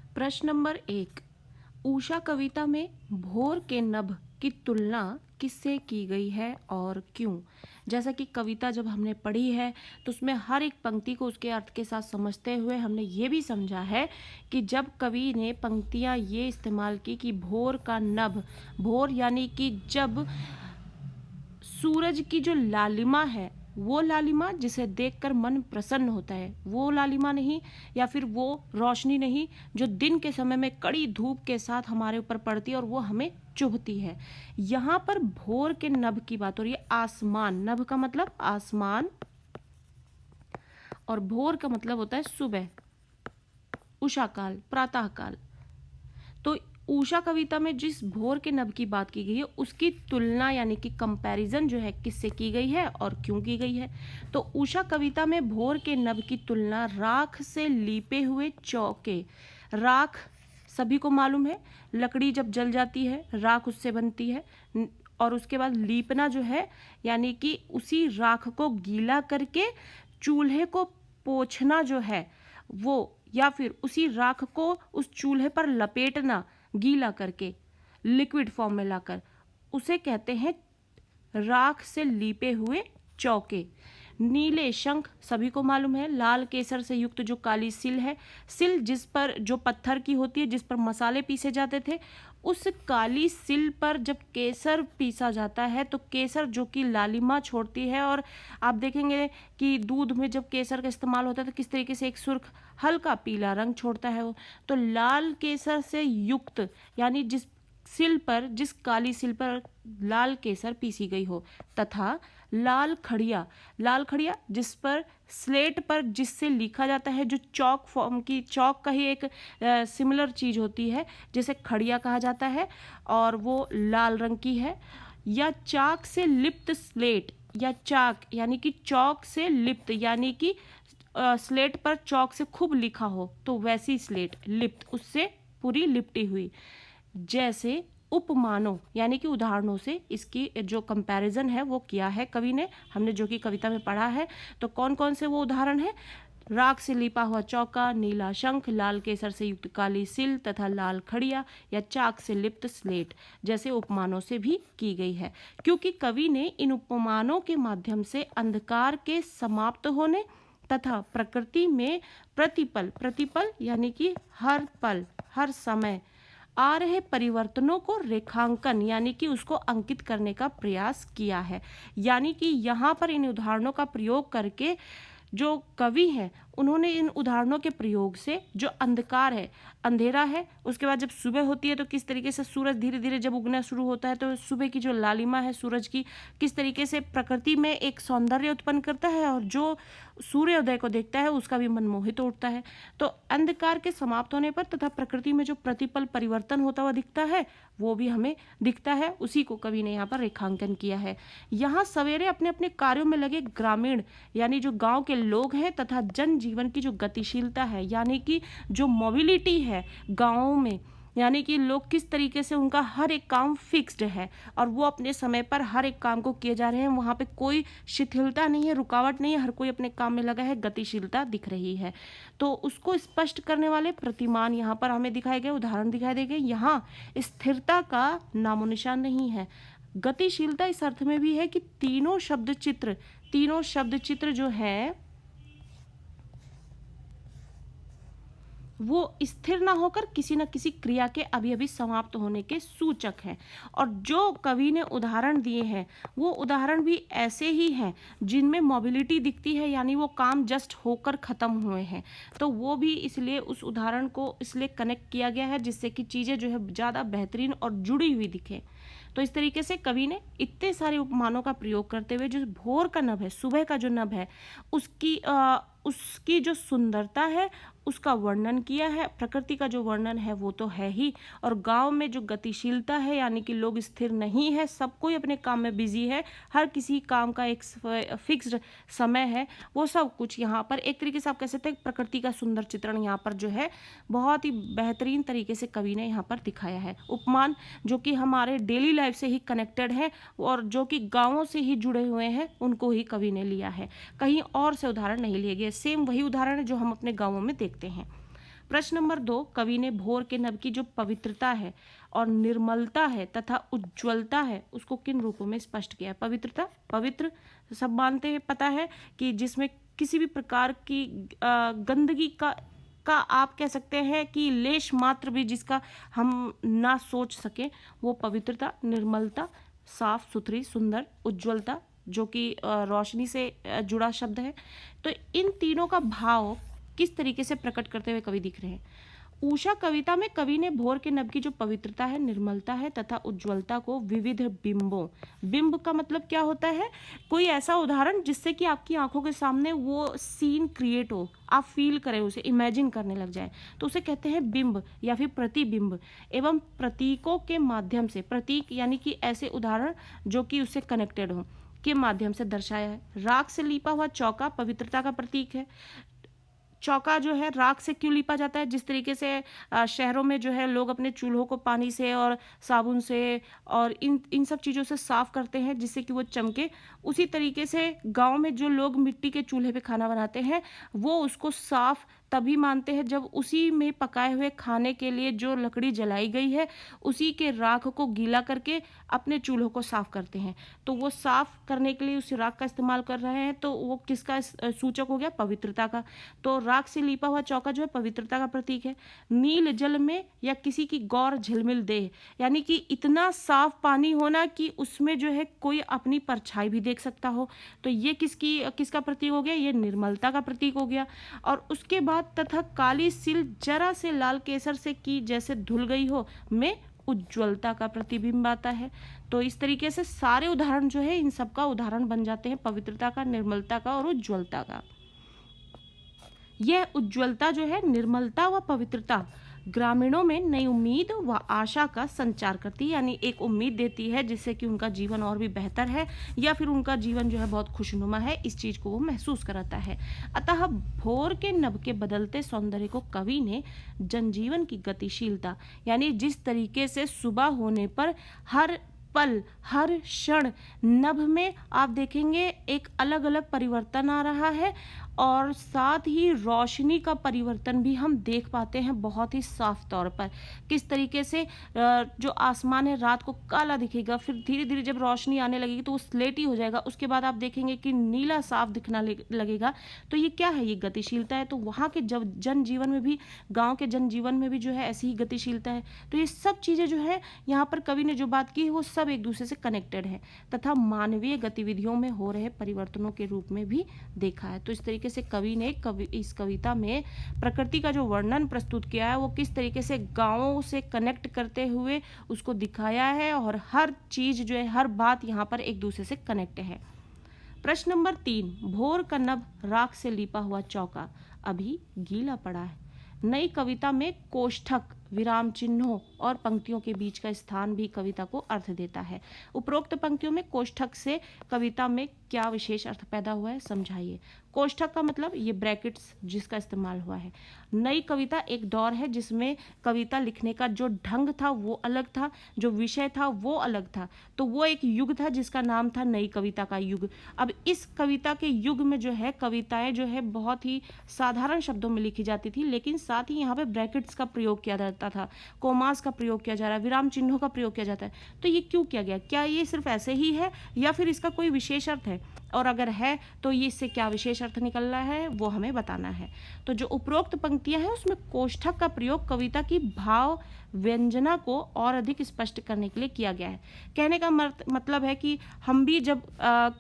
प्रश्न नंबर 1। उषा कविता में भोर के नभ की तुलना किससे की गई है और क्यों? जैसा कि कविता जब हमने पढ़ी है तो उसमें हर एक पंक्ति को उसके अर्थ के साथ समझते हुए हमने ये भी समझा है कि जब कवि ने पंक्तियाँ ये इस्तेमाल की कि भोर का नभ, भोर यानी कि जब सूरज की जो लालिमा है, वो लालिमा जिसे देखकर मन प्रसन्न होता है, वो लालिमा नहीं, या फिर वो रोशनी नहीं जो दिन के समय में कड़ी धूप के साथ हमारे ऊपर पड़ती है और वो हमें चुभती है। यहाँ पर भोर के नभ की बात हो रही है। आसमान, नभ का मतलब आसमान, और भोर का मतलब होता है सुबह, उषा काल, प्रातः काल। तो उषा कविता में जिस भोर के नभ की बात की गई है उसकी तुलना यानी कि कंपैरिजन जो है किससे की गई है और क्यों की गई है? तो उषा कविता में भोर के नभ की तुलना राख से लीपे हुए चौके, राख सभी को मालूम है, लकड़ी जब जल जाती है राख उससे बनती है, और उसके बाद लीपना जो है यानी कि उसी राख को गीला करके चूल्हे को पोंछना जो है वो, या फिर उसी राख को उस चूल्हे पर लपेटना गीला करके लिक्विड फॉर्म में लाकर, उसे कहते हैं राख से लीपे हुए चौके। नीले शंख सभी को मालूम है, लाल केसर से युक्त जो काली सिल है, सिल जिस पर जो पत्थर की होती है जिस पर मसाले पीसे जाते थे, उस काली सिल पर जब केसर पीसा जाता है तो केसर जो कि लालिमा छोड़ती है, और आप देखेंगे कि दूध में जब केसर का इस्तेमाल होता है तो किस तरीके से एक सुर्ख हल्का पीला रंग छोड़ता है वो। तो लाल केसर से युक्त यानी जिस सिल पर, जिस काली सिल पर लाल केसर पीसी गई हो, तथा लाल खड़िया, लाल खड़िया जिस पर स्लेट पर जिससे लिखा जाता है, जो चौक फॉर्म की, चौक का ही एक सिमिलर चीज होती है जिसे खड़िया कहा जाता है, और वो लाल रंग की है। या चाक से लिप्त स्लेट, या चाक यानी कि चौक से लिप्त यानी कि स्लेट पर चौक से खूब लिखा हो तो वैसी स्लेट, लिप्त उससे पूरी लिपटी हुई। जैसे उपमानों यानी कि उदाहरणों से इसकी जो कंपैरिजन है वो किया है कवि ने, हमने जो कि कविता में पढ़ा है। तो कौन कौन से वो उदाहरण है? राख से लिपा हुआ चौका, नीला शंख, लाल केसर से युक्त काली सिल तथा लाल खड़िया, या चाक से लिप्त स्लेट, जैसे उपमानों से भी की गई है। क्योंकि कवि ने इन उपमानों के माध्यम से अंधकार के समाप्त होने तथा प्रकृति में प्रतिपल, प्रतिपल यानी कि हर पल हर समय आ रहे परिवर्तनों को रेखांकन यानी कि उसको अंकित करने का प्रयास किया है। यानी कि यहाँ पर इन उदाहरणों का प्रयोग करके जो कवि हैं उन्होंने इन उदाहरणों के प्रयोग से जो अंधकार है, अंधेरा है, उसके बाद जब सुबह होती है तो किस तरीके से सूरज धीरे धीरे जब उगना शुरू होता है तो सुबह की जो लालिमा है सूरज की किस तरीके से प्रकृति में एक सौंदर्य उत्पन्न करता है, और जो सूर्योदय को देखता है उसका भी मन मोहित उठता है। तो अंधकार के समाप्त होने पर तथा प्रकृति में जो प्रतिपल परिवर्तन होता हुआ दिखता है वो भी हमें दिखता है, उसी को कवि ने यहाँ पर रेखांकन किया है। यहाँ सवेरे अपने अपने कार्यों में लगे ग्रामीण यानी जो गांव के लोग हैं तथा जनजीवन की जो गतिशीलता है यानी कि जो मोबिलिटी है गांवों में, यानी कि लोग किस तरीके से उनका हर एक काम फिक्स्ड है और वो अपने समय पर हर एक काम को किए जा रहे हैं, वहाँ पे कोई शिथिलता नहीं है, रुकावट नहीं है, हर कोई अपने काम में लगा है, गतिशीलता दिख रही है। तो उसको स्पष्ट करने वाले प्रतिमान यहाँ पर हमें दिखाए गए, उदाहरण दिखाई दे गए। यहाँ स्थिरता का नामो निशान नहीं है। गतिशीलता इस अर्थ में भी है कि तीनों शब्द चित्र जो है वो स्थिर ना होकर किसी न किसी क्रिया के अभी अभी समाप्त होने के सूचक हैं। और जो कवि ने उदाहरण दिए हैं वो उदाहरण भी ऐसे ही हैं जिनमें मोबिलिटी दिखती है, यानी वो काम जस्ट होकर ख़त्म हुए हैं। तो वो भी इसलिए उस उदाहरण को इसलिए कनेक्ट किया गया है जिससे कि चीज़ें जो है ज़्यादा बेहतरीन और जुड़ी हुई दिखें। तो इस तरीके से कवि ने इतने सारे उपमानों का प्रयोग करते हुए जो भोर का नभ है, सुबह का जो नभ है, उसकी जो सुंदरता है उसका वर्णन किया है। प्रकृति का जो वर्णन है वो तो है ही, और गांव में जो गतिशीलता है यानी कि लोग स्थिर नहीं है, सब कोई अपने काम में बिजी है, हर किसी काम का एक फिक्स्ड समय है, वो सब कुछ यहाँ पर एक तरीके से आप कह सकते हैं प्रकृति का सुंदर चित्रण यहाँ पर जो है बहुत ही बेहतरीन तरीके से कवि ने यहाँ पर दिखाया है। उपमान जो कि हमारे डेली लाइफ से ही कनेक्टेड है और जो कि गाँवों से ही जुड़े हुए हैं उनको ही कवि ने लिया है, कहीं और से उदाहरण नहीं लिए गए। सेम वही उदाहरण है जो हम अपने गाँवों में देखते हैं। प्रश्न नंबर 2, कवि ने भोर के नभ की जो पवित्रता है और निर्मलता है तथा उज्ज्वलता है उसको किन रूपों में स्पष्ट किया है? पवित्रता, पवित्र सब मानते हैं, पता है कि जिसमें किसी भी प्रकार की गंदगी का आप कह सकते हैं कि लेश मात्र भी जिसका हम ना सोच सके, वो पवित्रता, निर्मलता, साफ सुथरी, सुंदर, उज्ज्वलता जो कि रोशनी से जुड़ा शब्द है। तो इन तीनों का भाव किस तरीके से प्रकट करते हुए कवि दिख रहे हैं? उषा कविता में कवि ने भोर के नभ की जो पवित्रता है, निर्मलता है तथा उज्ज्वलता को विविध बिंबों, बिंब का मतलब क्या होता है? कोई ऐसा उदाहरण जिससे कि आपकी आंखों के सामने वो सीन क्रिएट हो, आप फील करें, उसे इमेजिन करने लग जाए, तो उसे कहते हैं बिंब या फिर प्रतिबिंब। एवं प्रतीकों के माध्यम से, प्रतीक यानी कि ऐसे उदाहरण जो कि उससे कनेक्टेड हो, के माध्यम से दर्शाया है। राख से लीपा हुआ चौका पवित्रता का प्रतीक है। चौका जो है राख से क्यों लिपा जाता है? जिस तरीके से शहरों में जो है लोग अपने चूल्हों को पानी से और साबुन से और इन सब चीज़ों से साफ करते हैं जिससे कि वो चमके, उसी तरीके से गांव में जो लोग मिट्टी के चूल्हे पे खाना बनाते हैं वो उसको साफ तभी मानते हैं जब उसी में पकाए हुए खाने के लिए जो लकड़ी जलाई गई है उसी के राख को गीला करके अपने चूल्हों को साफ करते हैं। तो वो साफ करने के लिए उस राख का इस्तेमाल कर रहे हैं, तो वो किसका सूचक हो गया? पवित्रता का। तो राख से लीपा हुआ चौका जो है पवित्रता का प्रतीक है। नील जल में या किसी की गौर झिलमिल देह, यानी कि इतना साफ पानी होना कि उसमें जो है कोई अपनी परछाई भी देख सकता हो, तो ये किसका प्रतीक हो गया? ये निर्मलता का प्रतीक हो गया। और उसके बाद तथा काली सिल जरा से लाल केसर से की जैसे धुल गई हो में उज्ज्वलता का प्रतिबिंब आता है। तो इस तरीके से सारे उदाहरण जो है इन सब का उदाहरण बन जाते हैं, पवित्रता का, निर्मलता का और उज्ज्वलता का। यह उज्ज्वलता जो है, निर्मलता व पवित्रता ग्रामीणों में नई उम्मीद व आशा का संचार करती है, यानी एक उम्मीद देती है जिससे कि उनका जीवन और भी बेहतर है या फिर उनका जीवन जो है बहुत खुशनुमा है, इस चीज को वो महसूस कराता है। अतः भोर के नभ के बदलते सौंदर्य को कवि ने जनजीवन की गतिशीलता, यानी जिस तरीके से सुबह होने पर हर पल हर क्षण नभ में आप देखेंगे एक अलग अलग परिवर्तन आ रहा है और साथ ही रोशनी का परिवर्तन भी हम देख पाते हैं बहुत ही साफ तौर पर। किस तरीके से जो आसमान है रात को काला दिखेगा, फिर धीरे धीरे जब रोशनी आने लगेगी तो वो स्लेटी हो जाएगा, उसके बाद आप देखेंगे कि नीला साफ दिखना लगेगा। तो ये क्या है? ये गतिशीलता है। तो वहाँ के जनजीवन में भी, गाँव के जनजीवन में भी जो है ऐसी ही गतिशीलता है। तो ये सब चीज़ें जो है यहाँ पर कवि ने जो बात की है वो सब एक दूसरे से कनेक्टेड है तथा मानवीय गतिविधियों में हो रहे परिवर्तनों के रूप में भी देखा है। तो इस तरीके से कवि ने इस कविता में प्रकृति का जो वर्णन प्रस्तुत किया है वो किस तरीके से गाँवों से कनेक्ट करते हुए उसको दिखाया है और हर चीज जो है, हर बात यहाँ पर एक दूसरे से कनेक्ट है। प्रश्न नंबर 3, भोर का नभ राख से लिपा हुआ चौका अभी गीला पड़ा है। नई कविता में कोष्ठक, विराम चिन्हों और पंक्तियों के बीच का स्थान भी कविता को अर्थ देता है। उपरोक्त पंक्तियों में कोष्ठक से कविता में क्या विशेष अर्थ पैदा हुआ है, समझाइए। कोष्ठक का मतलब ये ब्रैकेट्स जिसका इस्तेमाल हुआ है। नई कविता एक दौर है जिसमें कविता लिखने का जो ढंग था वो अलग था, जो विषय था वो अलग था। तो वो एक युग था जिसका नाम था नई कविता का युग। अब इस कविता के युग में जो है कविताएं जो है बहुत ही साधारण शब्दों में लिखी जाती थी, लेकिन साथ ही यहाँ पे ब्रैकेट्स का प्रयोग किया जाता था, कोमास का प्रयोग किया जा रहा है, विराम चिन्हों का प्रयोग किया जाता है। तो ये क्यों किया गया? क्या ये सिर्फ ऐसे ही है या फिर इसका कोई विशेष अर्थ है? और अगर है तो ये इससे क्या विशेष अर्थ निकल रहा है वो हमें बताना है। तो जो उपरोक्त पंक्तियां हैं उसमें कोष्ठक का प्रयोग कविता की भाव व्यंजना को और अधिक स्पष्ट करने के लिए किया गया है। कहने का मतलब है कि हम भी जब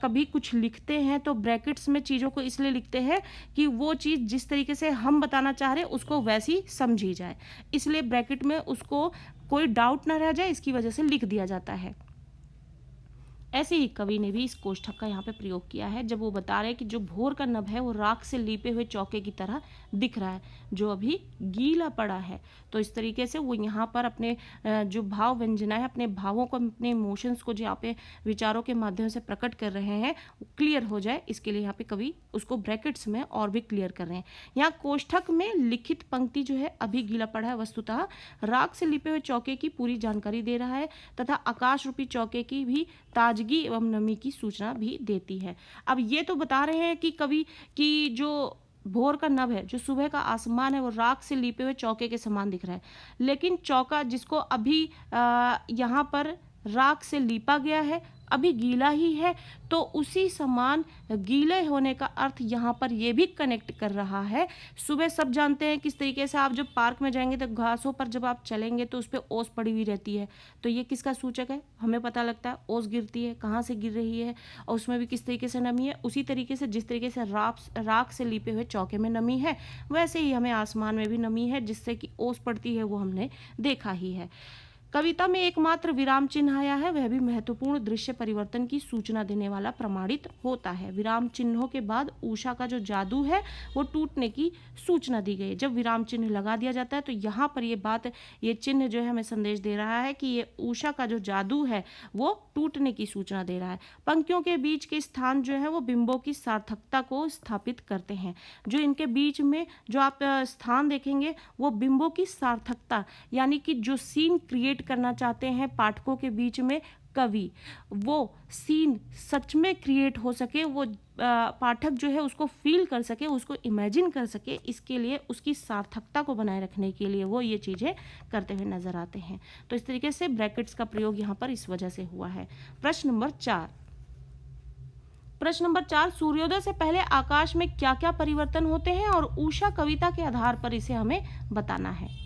कभी कुछ लिखते हैं तो ब्रैकेट्स में चीज़ों को इसलिए लिखते हैं कि वो चीज़ जिस तरीके से हम बताना चाह रहे हैं उसको वैसी समझी जाए, इसलिए ब्रैकेट में उसको कोई डाउट ना रह जाए, इसकी वजह से लिख दिया जाता है। ऐसे ही कवि ने भी इस कोष्ठक का यहाँ पे प्रयोग किया है जब वो बता रहे हैं कि जो भोर का नभ है वो राख से लीपे हुए चौके की तरह दिख रहा है जो अभी गीला पड़ा है। तो इस तरीके से वो यहाँ पर अपने जो भाव व्यंजना है, अपने भावों को, अपने इमोशंस को जो यहाँ पे विचारों के माध्यम से प्रकट कर रहे हैं क्लियर हो जाए, इसके लिए यहाँ पे कवि उसको ब्रैकेट्स में और भी क्लियर कर रहे हैं। यहाँ कोष्ठक में लिखित पंक्ति जो है अभी गीला पड़ा है वस्तुतः राख से लिपे हुए चौके की पूरी जानकारी दे रहा है तथा आकाश रूपी चौके की भी ताजगी एवं नमी की सूचना भी देती है। अब ये तो बता रहे हैं कि कवि की जो भोर का नभ है, जो सुबह का आसमान है, वो राख से लिपे हुए चौके के समान दिख रहा है। लेकिन चौका जिसको अभी यहाँ पर राख से लीपा गया है, अभी गीला ही है, तो उसी समान गीले होने का अर्थ यहाँ पर ये भी कनेक्ट कर रहा है। सुबह सब जानते हैं किस तरीके से, आप जब पार्क में जाएंगे तो घासों पर जब आप चलेंगे तो उस पर ओस पड़ी हुई रहती है, तो ये किसका सूचक है, हमें पता लगता है ओस गिरती है, कहाँ से गिर रही है और उसमें भी किस तरीके से नमी है। उसी तरीके से जिस तरीके से राख से लिपे हुए चौके में नमी है, वैसे ही हमें आसमान में भी नमी है, जिससे कि ओस पड़ती है, वो हमने देखा ही है। कविता में एकमात्र विराम चिन्ह आया है, वह भी महत्वपूर्ण दृश्य परिवर्तन की सूचना देने वाला प्रमाणित होता है। विराम चिन्हों के बाद उषा का जो जादू है वो टूटने की सूचना दी गई। जब विराम चिन्ह लगा दिया जाता है तो यहाँ पर ये चिन्ह जो है हमें संदेश दे रहा है कि ये उषा का जो जादू है वो टूटने की सूचना दे रहा है। पंक्तियों के बीच के स्थान जो है वो बिंबों की सार्थकता को स्थापित करते हैं। जो इनके बीच में जो आप स्थान देखेंगे वो बिंबों की सार्थकता, यानी कि जो सीन क्रिएट करना चाहते हैं पाठकों के बीच में कवि, वो सीन सच में क्रिएट हो सके, वो पाठक जो है उसको फील कर सके, उसको इमेजिन कर सके, इसके लिए उसकी सार्थकता को बनाए रखने के लिए वो ये चीज़ें करते हुए नजर आते हैं। तो इस तरीके से ब्रैकेट्स का प्रयोग यहाँ पर इस वजह से हुआ है। प्रश्न नंबर 4, सूर्योदय से पहले आकाश में क्या क्या परिवर्तन होते हैं और उषा कविता के आधार पर इसे हमें बताना है।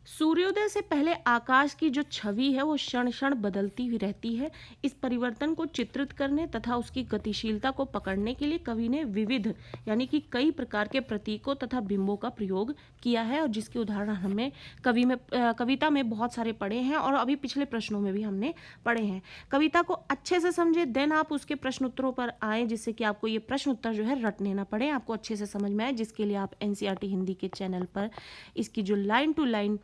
सूर्योदय से पहले आकाश की जो छवि है वो क्षण क्षण बदलती हुई रहती है। इस परिवर्तन को चित्रित करने तथा उसकी गतिशीलता को पकड़ने के लिए कवि ने विविध यानी कि कई प्रकार के प्रतीकों तथा बिंबों का प्रयोग किया है, और जिसके उदाहरण हमें कविता में बहुत सारे पढ़े हैं और अभी पिछले प्रश्नों में भी हमने पढ़े हैं। कविता को अच्छे से समझे, देन आप उसके प्रश्न उत्तरों पर आए, जिससे कि आपको ये प्रश्न उत्तर जो है रटने ना पड़े, आपको अच्छे से समझ में आए, जिसके लिए आप एनसीईआरटी हिंदी के चैनल पर इसकी जो लाइन टू लाइन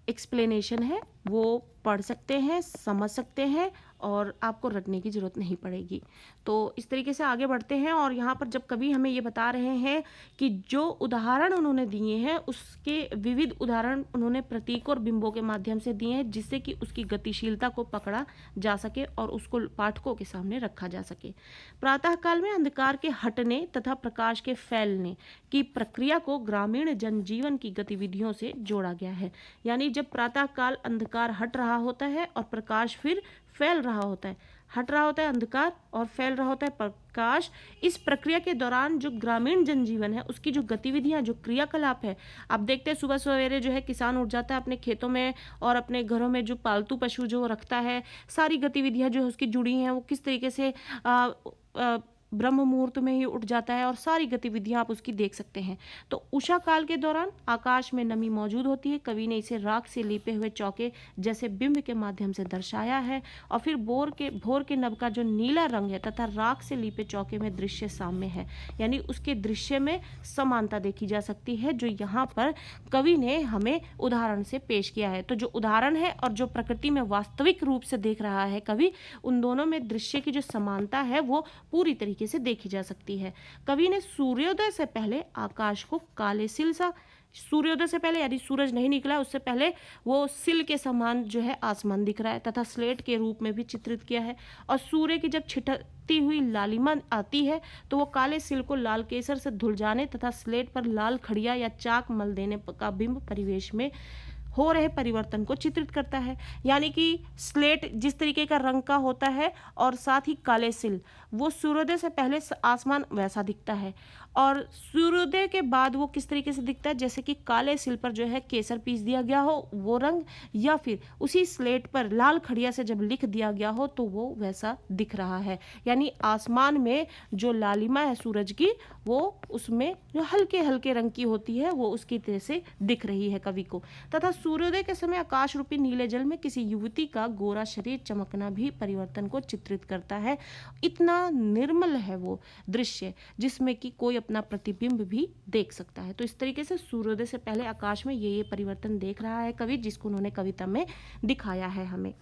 एक्सप्लेनेशन है वो पढ़ सकते हैं, समझ सकते हैं और आपको रटने की ज़रूरत नहीं पड़ेगी। तो इस तरीके से आगे बढ़ते हैं, और यहाँ पर जब कभी हमें ये बता रहे हैं कि जो उदाहरण उन्होंने दिए हैं उसके विविध उदाहरण उन्होंने प्रतीक और बिंबों के माध्यम से दिए हैं, जिससे कि उसकी गतिशीलता को पकड़ा जा सके और उसको पाठकों के सामने रखा जा सके। प्रातःकाल में अंधकार के हटने तथा प्रकाश के फैलने की प्रक्रिया को ग्रामीण जनजीवन की गतिविधियों से जोड़ा गया है। यानी जब प्रातःकाल अंधकार हट रहा होता है और प्रकाश फिर फैल रहा होता है, हट रहा होता है अंधकार और फैल रहा होता है प्रकाश, इस प्रक्रिया के दौरान जो ग्रामीण जनजीवन है उसकी जो गतिविधियां, जो क्रियाकलाप है, आप देखते हैं सुबह सवेरे जो है किसान उठ जाता है अपने खेतों में और अपने घरों में जो पालतू पशु जो रखता है, सारी गतिविधियां जो उसकी जुड़ी हैं वो किस तरीके से ब्रह्म मुहूर्त में ही उठ जाता है और सारी गतिविधियां आप उसकी देख सकते हैं। तो उषा काल के दौरान आकाश में नमी मौजूद होती है। कवि ने इसे राख से लिपे हुए चौके जैसे बिंब के माध्यम से दर्शाया है। और फिर भोर के नभ का जो नीला रंग है तथा राख से लिपे चौके में दृश्य साम्य है, यानी उसके दृश्य में समानता देखी जा सकती है, जो यहाँ पर कवि ने हमें उदाहरण से पेश किया है। तो जो उदाहरण है और जो प्रकृति में वास्तविक रूप से देख रहा है कवि, उन दोनों में दृश्य की जो समानता है वो पूरी तरीके से देखी जा सकती है। कवि ने सूर्योदय से पहले आकाश को काले सिल सा, सूर्योदय से पहले यानी सूरज नहीं निकला उससे पहले वो सिल के समान जो है आसमान दिख रहा है तथा स्लेट के रूप में भी चित्रित किया है। और सूर्य की जब छिटकती हुई लालिमा आती है तो वो काले सिल को लाल केसर से धुल जाने तथा स्लेट पर लाल खड़िया या चाक मल देने का बिंब परिवेश में हो रहे परिवर्तन को चित्रित करता है। यानी कि स्लेट जिस तरीके का रंग का होता है और साथ ही काले सिल, वो सूर्योदय से पहले आसमान वैसा दिखता है और सूर्योदय के बाद वो किस तरीके से दिखता है, जैसे कि काले सिल पर जो है केसर पीस दिया गया हो वो रंग, या फिर उसी स्लेट पर लाल खड़िया से जब लिख दिया गया हो तो वो वैसा दिख रहा है। यानी आसमान में जो लालिमा है सूरज की वो उसमें जो हल्के हल्के रंग की होती है वो उसकी तरह से दिख रही है कवि को। तथा सूर्योदय के समय आकाश रूपी नीले जल में किसी युवती का गोरा शरीर चमकना भी परिवर्तन को चित्रित करता है। इतना निर्मल है वो दृश्य जिसमें कि कोई अपना प्रतिबिंब भी देख सकता है। तो इस तरीके से सूर्योदय से पहले आकाश में ये परिवर्तन देख रहा है कवि, जिसको उन्होंने कविता में दिखाया है हमें।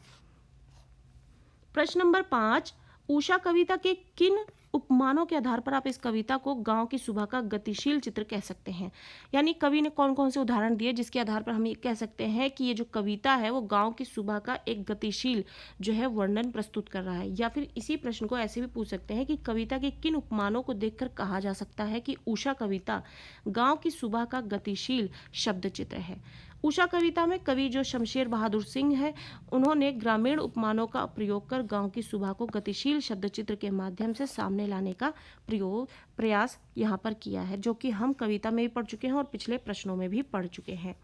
प्रश्न नंबर 5, उषा कविता के किन उपमानों के आधार पर आप इस कविता को गांव की सुबह का गतिशील चित्र कह सकते हैं। यानी कवि ने कौन कौन से उदाहरण दिए जिसके आधार पर हम ये कह सकते हैं कि ये जो कविता है वो गांव की सुबह का एक गतिशील जो है वर्णन प्रस्तुत कर रहा है। या फिर इसी प्रश्न को ऐसे भी पूछ सकते हैं कि कविता के किन उपमानों को देखकर कहा जा सकता है कि उषा कविता गांव की सुबह का गतिशील शब्द चित्र है। उषा कविता में कवि जो शमशेर बहादुर सिंह है, उन्होंने ग्रामीण उपमानों का प्रयोग कर गांव की सुबह को गतिशील शब्द चित्र के माध्यम से सामने लाने का प्रयास यहाँ पर किया है, जो कि हम कविता में भी पढ़ चुके हैं और पिछले प्रश्नों में भी पढ़ चुके हैं।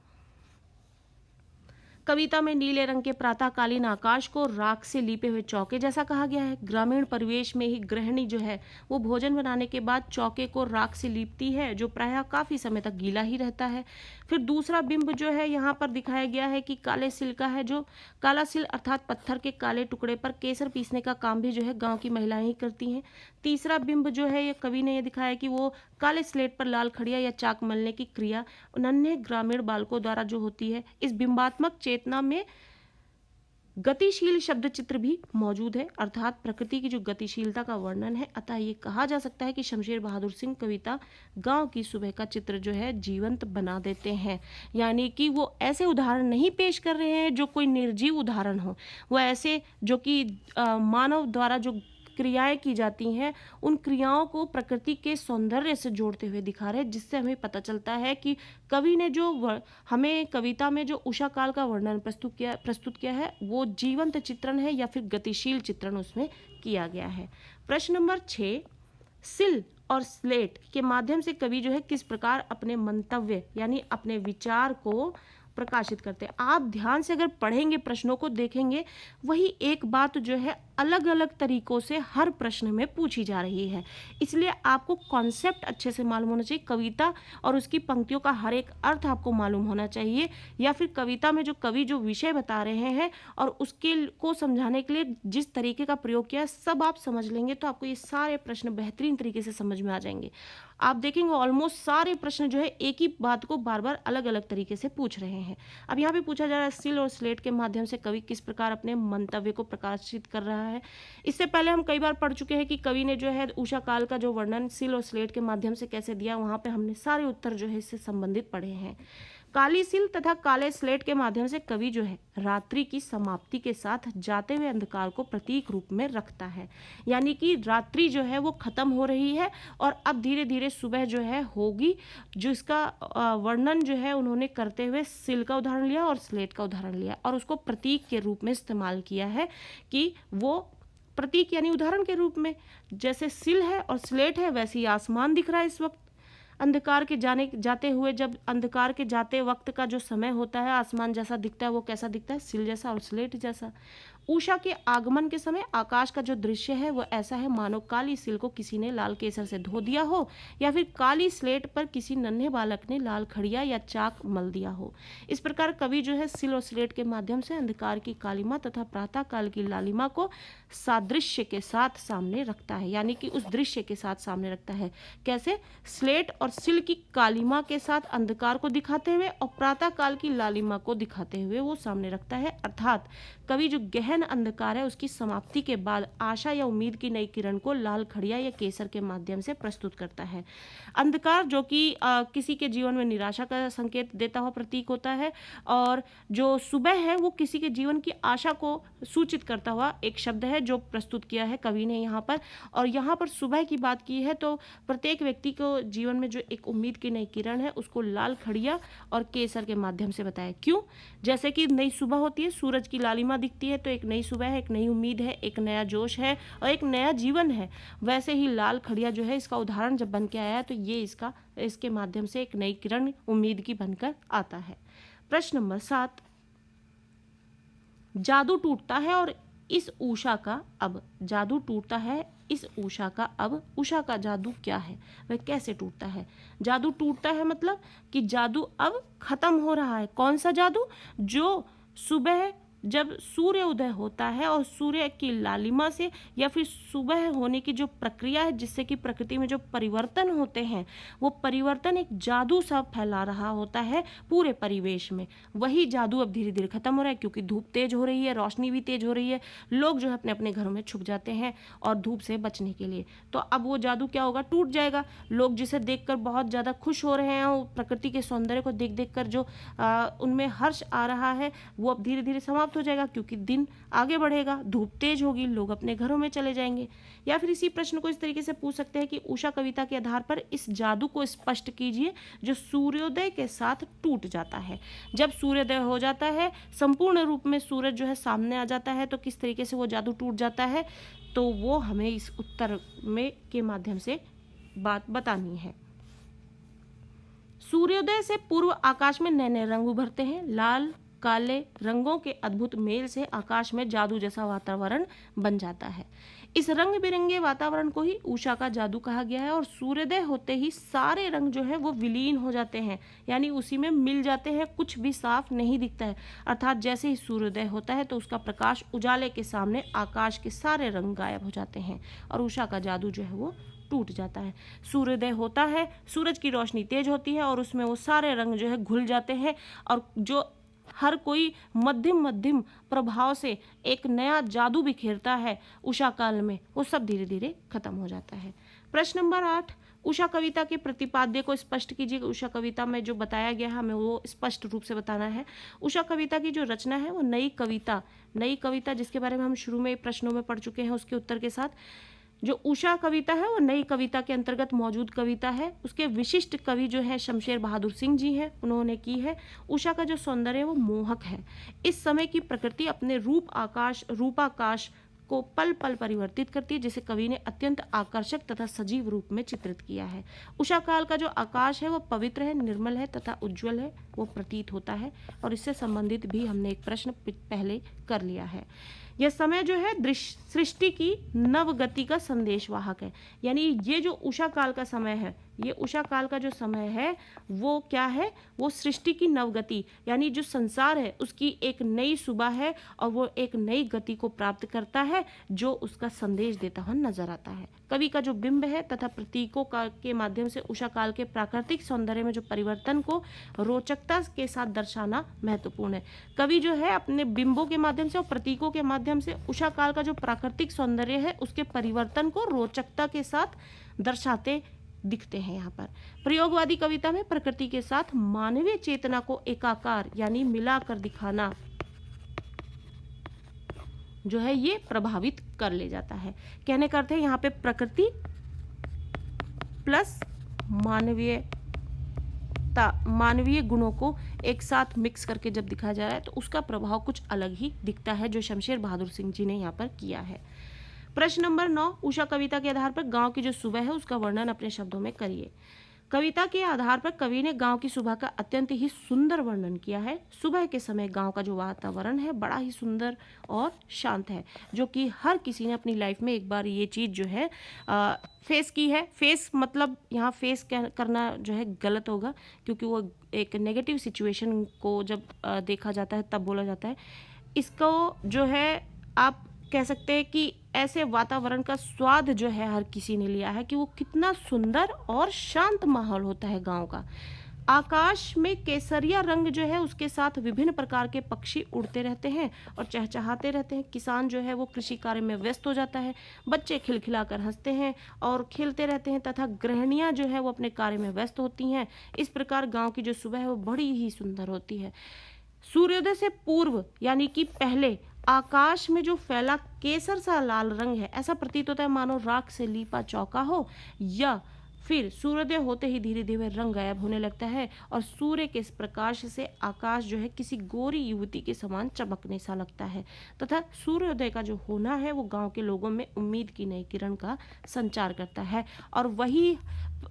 कविता में नीले रंग के प्रातःकालीन आकाश को राख से लीपे हुए चौके जैसा कहा गया है। ग्रामीण परिवेश में ही गृहिणी जो है वो भोजन बनाने के बाद चौके को राख से लीपती है, जो प्रायः काफी समय तक गीला ही रहता है। फिर दूसरा बिंब जो है यहाँ पर दिखाया गया है कि काले सिल का है, जो काला सिल अर्थात पत्थर के काले टुकड़े पर केसर पीसने का काम भी जो है गाँव की महिलाएं ही करती हैं। तीसरा बिंब जो है ये कवि ने ये दिखाया कि वो काले स्लेट पर लाल खड़िया या चाक मलने की क्रिया नन्हे ग्रामीण बालकों द्वारा जो होती है। इस बिंबात्मक चेतना में गतिशील शब्द चित्र भी मौजूद है, अर्थात प्रकृति की जो गतिशीलता का वर्णन है। अतः ये कहा जा सकता है कि शमशेर बहादुर सिंह कविता गांव की सुबह का चित्र जो है जीवंत बना देते हैं। यानी कि वो ऐसे उदाहरण नहीं पेश कर रहे हैं जो कोई निर्जीव उदाहरण हो, वो ऐसे जो कि मानव द्वारा जो क्रियाएं की जाती हैं उन क्रियाओं को प्रकृति के सौंदर्य से जोड़ते हुए दिखा रहे हैं, जिससे हमें पता चलता है कि कवि ने जो हमें कविता में जो उषा काल का वर्णन प्रस्तुत किया है वो जीवंत चित्रण है या फिर गतिशील चित्रण उसमें किया गया है। प्रश्न नंबर 6, सिल और स्लेट के माध्यम से कवि जो है किस प्रकार अपने मंतव्य यानी अपने विचार को प्रकाशित करते हैं। आप ध्यान से अगर पढ़ेंगे, प्रश्नों को देखेंगे, वही एक बात जो है अलग अलग तरीकों से हर प्रश्न में पूछी जा रही है। इसलिए आपको कॉन्सेप्ट अच्छे से मालूम होना चाहिए, कविता और उसकी पंक्तियों का हर एक अर्थ आपको मालूम होना चाहिए, या फिर कविता में जो कवि जो विषय बता रहे हैं और उसके को समझाने के लिए जिस तरीके का प्रयोग किया है सब आप समझ लेंगे तो आपको ये सारे प्रश्न बेहतरीन तरीके से समझ में आ जाएंगे। आप देखेंगे ऑलमोस्ट सारे प्रश्न जो है एक ही बात को बार बार अलग अलग तरीके से पूछ रहे हैं। अब यहाँ पे पूछा जा रहा है सिल और स्लेट के माध्यम से कवि किस प्रकार अपने मंतव्य को प्रकाशित कर रहा है। इससे पहले हम कई बार पढ़ चुके हैं कि कवि ने जो है उषा काल का जो वर्णन सिल और स्लेट के माध्यम से कैसे दिया, वहाँ पे हमने सारे उत्तर जो है इससे संबंधित पढ़े हैं। काली सिल तथा काले स्लेट के माध्यम से कवि जो है रात्रि की समाप्ति के साथ जाते हुए अंधकार को प्रतीक रूप में रखता है। यानी कि रात्रि जो है वो खत्म हो रही है और अब धीरे धीरे सुबह जो है होगी, जिसका वर्णन जो है उन्होंने करते हुए सिल का उदाहरण लिया और स्लेट का उदाहरण लिया और उसको प्रतीक के रूप में इस्तेमाल किया है कि वो प्रतीक यानी उदाहरण के रूप में जैसे सिल है और स्लेट है वैसे ही आसमान दिख रहा है इस वक्त। अंधकार के जाते हुए, जब अंधकार के जाते वक्त का जो समय होता है आसमान जैसा दिखता है, वो कैसा दिखता है, सिल जैसा और स्लेट जैसा। उषा के आगमन के समय आकाश का जो दृश्य है वो ऐसा है मानो काली सिल को किसी ने लाल केसर से धो दिया हो या फिर काली स्लेट पर किसी नन्हे बालक ने लाल खड़िया या चाक मल दिया हो। इस प्रकार कवि जो है सिल और स्लेट के माध्यम से अंधकार की कालिमा तथा प्रातः काल की लालिमा को सादृश्य के साथ सामने रखता है, यानी कि उस दृश्य के साथ सामने रखता है। कैसे? स्लेट और सिल की कालिमा के साथ अंधकार को दिखाते हुए और प्रातः काल की लालिमा को दिखाते हुए वो सामने रखता है। अर्थात कवि जो गहन अंधकार है उसकी समाप्ति के बाद आशा या उम्मीद की नई किरण को लाल खड़िया या केसर के माध्यम से प्रस्तुत करता है। अंधकार जो कि किसी के जीवन में निराशा का संकेत देता हुआ प्रतीक होता है और जो सुबह है वो किसी के जीवन की आशा को सूचित करता हुआ एक शब्द है जो प्रस्तुत किया है कवि ने यहाँ पर। और यहाँ पर सुबह की बात की है तो प्रत्येक व्यक्ति को जीवन में जो एक उम्मीद की नई किरण है उसको लाल खड़िया और केसर के माध्यम से बताया। क्यों? जैसे कि नई सुबह होती है, सूरज की लालिमा दिखती है तो एक नई सुबह है, एक नई उम्मीद है, एक नया जोश है और एक नया जीवन है। वैसे ही लाल खड़िया जो है इसका उदाहरण जब बन के आया है तो ये इसके माध्यम से एक नई किरण उम्मीद की बनकर आता है। प्रश्न नंबर 7, जादू टूटता है और इस उषा का अब। जादू टूटता है इस उषा का अब। उषा का जादू क्या है, वह कैसे टूटता है? जादू टूटता है मतलब कि जादू अब खत्म हो रहा है। कौन सा जादू? जो सुबह जब सूर्य उदय होता है और सूर्य की लालिमा से या फिर सुबह होने की जो प्रक्रिया है जिससे कि प्रकृति में जो परिवर्तन होते हैं, वो परिवर्तन एक जादू सा फैला रहा होता है पूरे परिवेश में। वही जादू अब धीरे धीरे खत्म हो रहा है, क्योंकि धूप तेज हो रही है, रोशनी भी तेज हो रही है, लोग जो है अपने अपने घरों में छुप जाते हैं और धूप से बचने के लिए। तो अब वो जादू क्या होगा, टूट जाएगा। लोग जिसे देखकर बहुत ज़्यादा खुश हो रहे हैं, वो प्रकृति के सौंदर्य को देख देख कर जो उनमें हर्ष आ रहा है, वो अब धीरे धीरे समाप्त हो जाएगा, क्योंकि दिन आगे बढ़ेगा, धूप तेज होगी, लोग अपने घरों में चले जाएंगे। या फिर इसी प्रश्न को इस तरीके से पूछ सकते हैं कि उषा कविता के आधार पर इस जादू को स्पष्ट कीजिए जो सूर्योदय के साथ टूट जाता है। जब सूर्योदय हो जाता है, संपूर्ण रूप में सूरज जो है सामने आ जाता है, तो किस तरीके से वो जादू टूट जाता है, तो वो हमें इस उत्तर में के माध्यम से बात बतानी है। सूर्योदय से पूर्व आकाश में नए नए रंग उभरते हैं। लाल काले रंगों के अद्भुत मेल से आकाश में जादू जैसा वातावरण बन जाता है। इस रंग बिरंगे वातावरण को ही उषा का जादू कहा गया है। और सूर्योदय होते ही सारे रंग जो है वो विलीन हो जाते हैं, यानी उसी में मिल जाते हैं, कुछ भी साफ नहीं दिखता है। अर्थात जैसे ही सूर्योदय होता है तो उसका प्रकाश उजाले के सामने आकाश के सारे रंग गायब हो जाते हैं और उषा का जादू जो है वो टूट जाता है। सूर्योदय होता है, सूरज की रोशनी तेज होती है और उसमें वो सारे रंग जो है घुल जाते हैं और जो हर कोई मध्यम मध्यम प्रभाव से एक नया जादू बिखेरता है उषा काल में, वो सब धीरे धीरे खत्म हो जाता है। प्रश्न नंबर 8, उषा कविता के प्रतिपाद्य को स्पष्ट कीजिए। उषा कविता में जो बताया गया हमें वो स्पष्ट रूप से बताना है। उषा कविता की जो रचना है वो नई कविता जिसके बारे में हम शुरू में प्रश्नों में पढ़ चुके हैं उसके उत्तर के साथ। जो उषा कविता है वो नई कविता के अंतर्गत मौजूद कविता है। उसके विशिष्ट कवि जो है शमशेर बहादुर सिंह जी हैं, उन्होंने की है। उषा का जो सौंदर्य है वो मोहक है। इस समय की प्रकृति अपने रूपाकाश को पल पल परिवर्तित करती है, जिसे कवि ने अत्यंत आकर्षक तथा सजीव रूप में चित्रित किया है। उषा काल का जो आकाश है वो पवित्र है, निर्मल है तथा उज्ज्वल है, वो प्रतीत होता है। और इससे संबंधित भी हमने एक प्रश्न पहले कर लिया है। यह समय जो है सृष्टि की नवगति का संदेशवाहक है। यानी ये जो उषा काल का समय है, ये उषा काल का जो समय है वो क्या है, वो सृष्टि की नवगति यानी जो संसार है उसकी एक नई सुबह है और वो एक नई गति को प्राप्त करता है जो उसका संदेश देता हुआ नजर आता है। कवि का जो बिंब है तथा प्रतीकों के माध्यम से उषा काल के प्राकृतिक सौंदर्य में जो परिवर्तन को रोचकता के साथ दर्शाना महत्वपूर्ण है। कवि जो है अपने बिंबों के माध्यम से और प्रतीकों के माध्यम से उषा काल का जो प्राकृतिक सौंदर्य है उसके परिवर्तन को रोचकता के साथ दर्शाते दिखते हैं। यहाँ पर प्रयोगवादी कविता में प्रकृति के साथ मानवीय चेतना को एकाकार यानी मिलाकर दिखाना जो है ये प्रभावित कर ले जाता है। कहने का अर्थ है यहाँ पे प्रकृति प्लस मानवीय गुणों को एक साथ मिक्स करके जब दिखाया जा रहा है तो उसका प्रभाव कुछ अलग ही दिखता है, जो शमशेर बहादुर सिंह जी ने यहाँ पर किया है। प्रश्न नंबर 9, उषा कविता के आधार पर गांव की जो सुबह है उसका वर्णन अपने शब्दों में करिए। कविता के आधार पर कवि ने गांव की सुबह का अत्यंत ही सुंदर वर्णन किया है। सुबह के समय गांव का जो वातावरण है बड़ा ही सुंदर और शांत है, जो कि हर किसी ने अपनी लाइफ में एक बार ये चीज़ जो है फेस की है। फेस मतलब यहाँ फेस करना जो है गलत होगा, क्योंकि वो एक नेगेटिव सिचुएशन को जब देखा जाता है तब बोला जाता है। इसको जो है आप कह सकते हैं कि ऐसे वातावरण का स्वाद जो है हर किसी ने लिया है कि वो कितना सुंदर और शांत माहौल होता है गांव का। आकाश में केसरिया रंग जो है उसके साथ विभिन्न प्रकार के पक्षी उड़ते रहते हैं और चहचहाते रहते हैं। किसान जो है वो कृषि कार्य में व्यस्त हो जाता है, बच्चे खिलखिलाकर हंसते हैं और खेलते रहते हैं तथा गृहिणियां जो है वो अपने कार्य में व्यस्त होती हैं। इस प्रकार गाँव की जो सुबह है वो बड़ी ही सुंदर होती है। सूर्योदय से पूर्व यानी कि पहले आकाश में जो फैला केसर सा लाल रंग है, ऐसा प्रतीत होता है मानो राख से लीपा चौका हो, या फिर सूर्योदय होते ही धीरे धीरे रंग गायब होने लगता है और सूर्य के इस प्रकाश से आकाश जो है किसी गोरी युवती के समान चमकने सा लगता है तथा सूर्योदय का जो होना है वो गांव के लोगों में उम्मीद की नई किरण का संचार करता है। और वही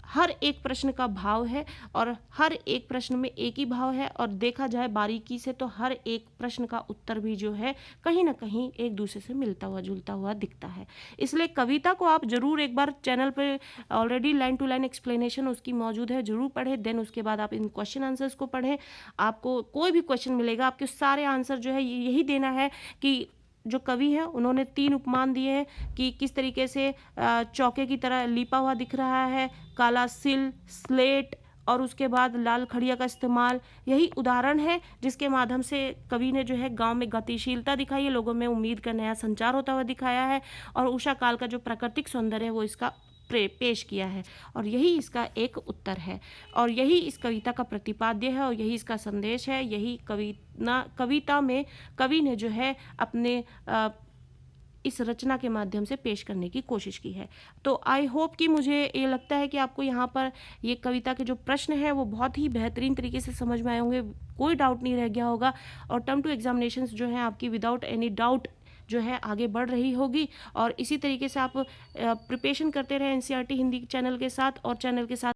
हर एक प्रश्न का भाव है और हर एक प्रश्न में एक ही भाव है, और देखा जाए बारीकी से तो हर एक प्रश्न का उत्तर भी जो है कहीं ना कहीं एक दूसरे से मिलता हुआ जुलता हुआ दिखता है। इसलिए कविता को आप जरूर एक बार चैनल पे already line to line explanation उसकी मौजूद है, जरूर पढ़ें। देन उसके बाद आप इन क्वेश्चन आंसर्स को पढ़ें। आपको कोई भी क्वेश्चन मिलेगा, आपके सारे आंसर जो है यही देना है कि जो कवि हैं उन्होंने 3 उपमान दिए हैं कि किस तरीके से चौके की तरह लिपा हुआ दिख रहा है, काला सिल, स्लेट और उसके बाद लाल खड़िया का इस्तेमाल। यही उदाहरण है जिसके माध्यम से कवि ने जो है गांव में गतिशीलता दिखाई है, लोगों में उम्मीद का नया संचार होता हुआ दिखाया है, और उषा काल का जो प्राकृतिक सौंदर्य है वो इसका पेश किया है, और यही इसका एक उत्तर है, और यही इस कविता का प्रतिपाद्य है, और यही इसका संदेश है। यही कविता में कवि ने जो है अपने इस रचना के माध्यम से पेश करने की कोशिश की है। तो आई होप कि मुझे ये लगता है कि आपको यहाँ पर ये कविता के जो प्रश्न हैं वो बहुत ही बेहतरीन तरीके से समझ में आए होंगे, कोई डाउट नहीं रह गया होगा, और टर्म टू एग्जामिनेशंस जो हैं आपकी विदाउट एनी डाउट जो है आगे बढ़ रही होगी। और इसी तरीके से आप प्रिपरेशन करते रहे एनसीईआरटी हिंदी चैनल के साथ, और चैनल के साथ